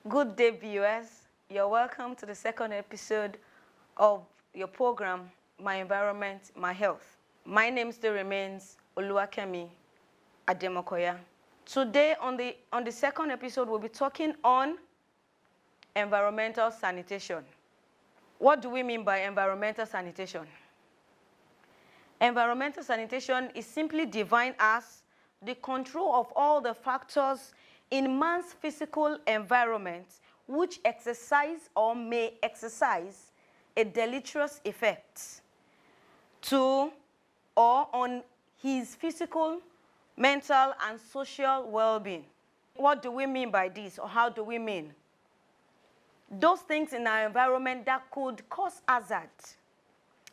Good day, viewers. You're welcome to the second episode of your program, My Environment, My Health. My name still remains Oluwakemi, Ademokya. Today, on the second episode, we'll be talking on environmental sanitation. What do we mean by environmental sanitation? Environmental sanitation is simply defined as the control of all the factors in man's physical environment which exercise or may exercise a deleterious effect to or on his physical, mental, and social well-being. What do we mean by this, or how do we mean? Those things in our environment that could cause hazard.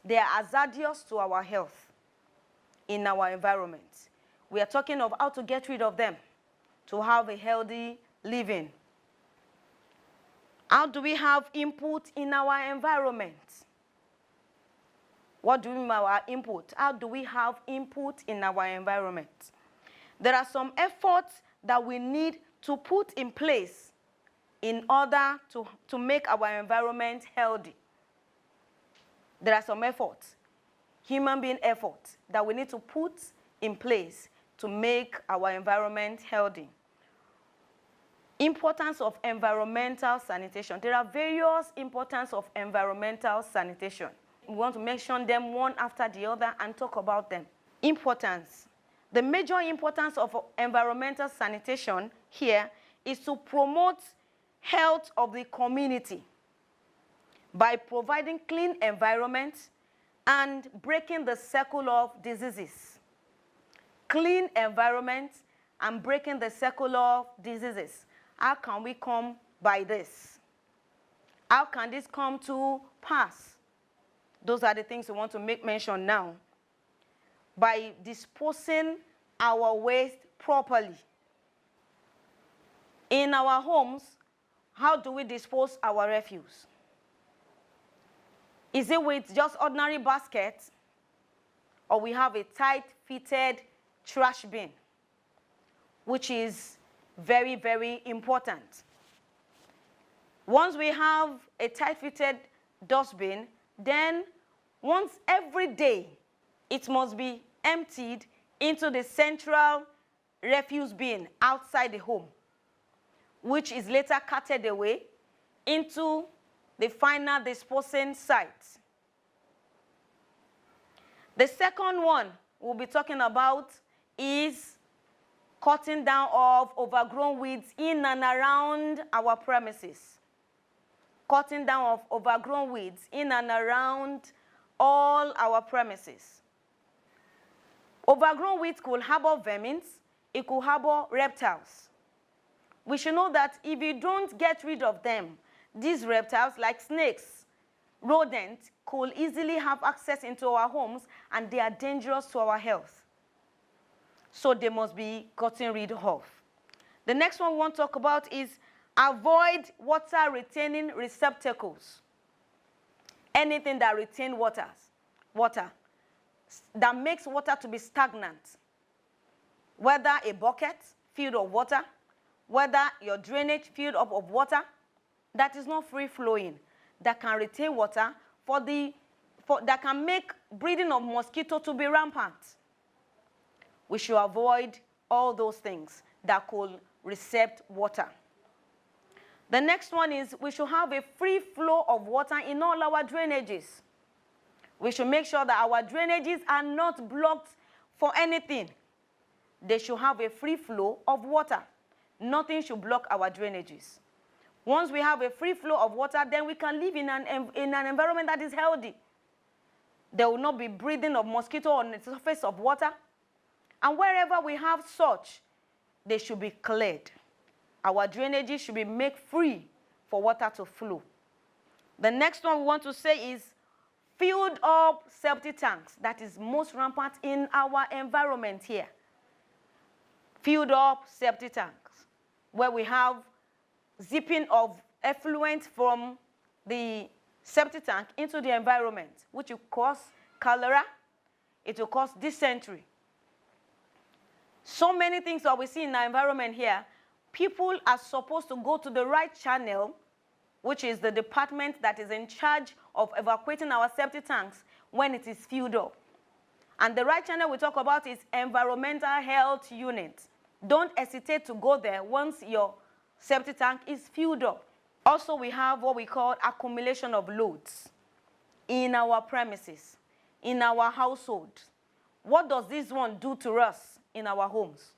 They are hazardous to our health in our environment. We are talking of how to get rid of them to have a healthy living. How do we have input in our environment? What do we mean by our input? How do we have input in our environment? There are some efforts that we need to put in place in order to make our environment healthy. There are some efforts, human being efforts, that we need to put in place to make our environment healthy. Importance of environmental sanitation. There are various importance of environmental sanitation. We want to mention them one after the other and talk about them. Importance. The major importance of environmental sanitation here is to promote health of the community by providing clean environments and breaking the cycle of diseases. Clean environments and breaking the cycle of diseases. How can we come by this? How can this come to pass? Those are the things we want to make mention now. By disposing our waste properly. In our homes, how do we dispose our refuse? Is it with just ordinary baskets, or we have a tight-fitted trash bin, which is very, very important. Once we have a tight-fitted dustbin, then once every day, it must be emptied into the central refuse bin outside the home, which is later carted away into the final disposing site. The second one we'll be talking about is cutting down of overgrown weeds in and around our premises. Cutting down of overgrown weeds in and around all our premises. Overgrown weeds could harbor vermin, it could harbor reptiles. We should know that if you don't get rid of them, these reptiles, like snakes, rodents, could easily have access into our homes, and they are dangerous to our health. So they must be gotten rid of. The next one we want to talk about is avoid water-retaining receptacles. Anything that retains water, that makes water to be stagnant. Whether a bucket filled of water, whether your drainage filled up of water, that is not free-flowing, that can retain water, that can make breeding of mosquito to be rampant. We should avoid all those things that could recept water. The next one is we should have a free flow of water in all our drainages. We should make sure that our drainages are not blocked for anything. They should have a free flow of water. Nothing should block our drainages. Once we have a free flow of water, then we can live in an environment that is healthy. There will not be breeding of mosquito on the surface of water. And wherever we have such, they should be cleared. Our drainages should be made free for water to flow. The next one we want to say is filled up septic tanks. That is most rampant in our environment here. Filled up septic tanks, where we have zipping of effluent from the septic tank into the environment, which will cause cholera, it will cause dysentery. So many things that we see in our environment here, people are supposed to go to the right channel, which is the department that is in charge of evacuating our septic tanks when it is filled up. And the right channel we talk about is Environmental Health Unit. Don't hesitate to go there once your septic tank is filled up. Also, we have what we call accumulation of loads in our premises, in our household. What does this one do to us in our homes?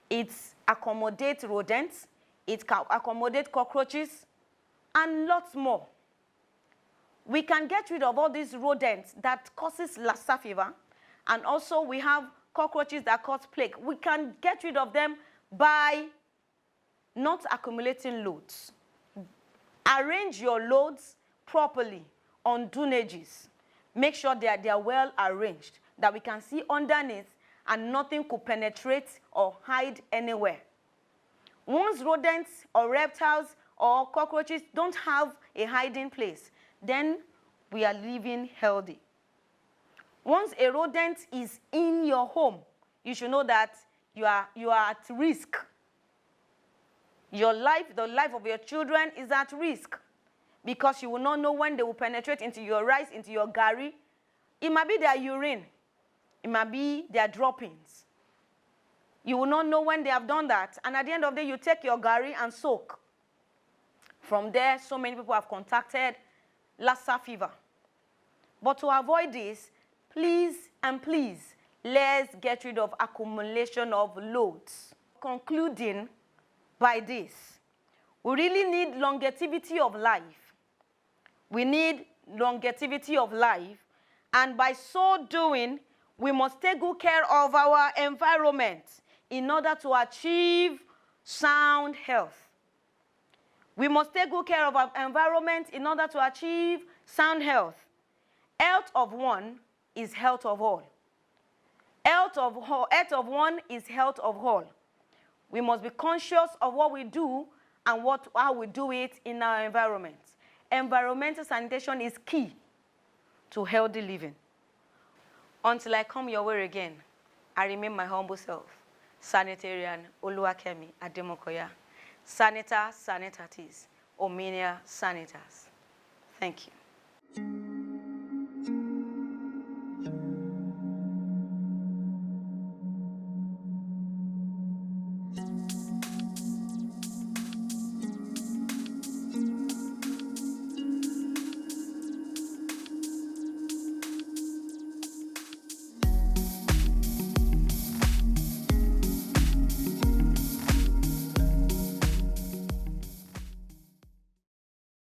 It accommodates rodents, it can accommodate cockroaches, and lots more. We can get rid of all these rodents that causes Lassa fever, and also we have cockroaches that cause plague. We can get rid of them by not accumulating loads. Arrange your loads properly on dunages. Make sure they are well arranged, that we can see underneath and nothing could penetrate or hide anywhere. Once rodents or reptiles or cockroaches don't have a hiding place, then we are living healthy. Once a rodent is in your home, you should know that you are at risk. Your life, the life of your children is at risk, because you will not know when they will penetrate into your rice, into your gari. It might be their urine. It might be their droppings. You will not know when they have done that. And at the end of the day, you take your gari and soak. From there, so many people have contacted Lassa fever. But to avoid this, please and please, let's get rid of accumulation of loads. Concluding by this, we really need longevity of life. We need longevity of life, and by so doing, we must take good care of our environment in order to achieve sound health. We must take good care of our environment in order to achieve sound health. Health of one is health of all. Health of one is health of all. We must be conscious of what we do and how we do it in our environment. Environmental sanitation is key to healthy living. Until I come your way again, I remain my humble self, Sanitarian Oluwakemi Ademokya, Sanita Sanitatis, Omnia Sanitas. Thank you.